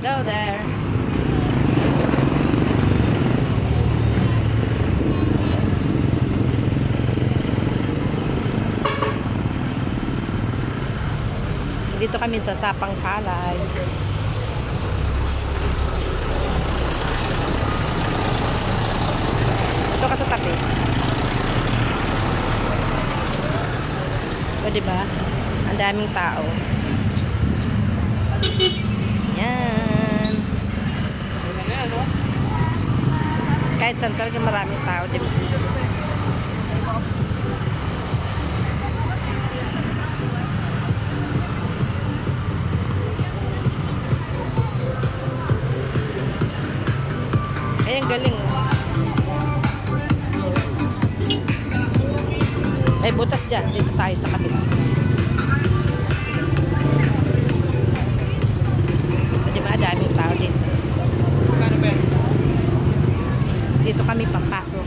Go there. Dito kami sa Sapang Palay. Ito ka sa tabi. O, diba? Ang daming tao. Yan. Kahit saan talaga maraming tao, diba? Ay, ang galing. May butas dyan. Dito tayo sa kabila. Diba? Daming tao dito. Dito kami papasok.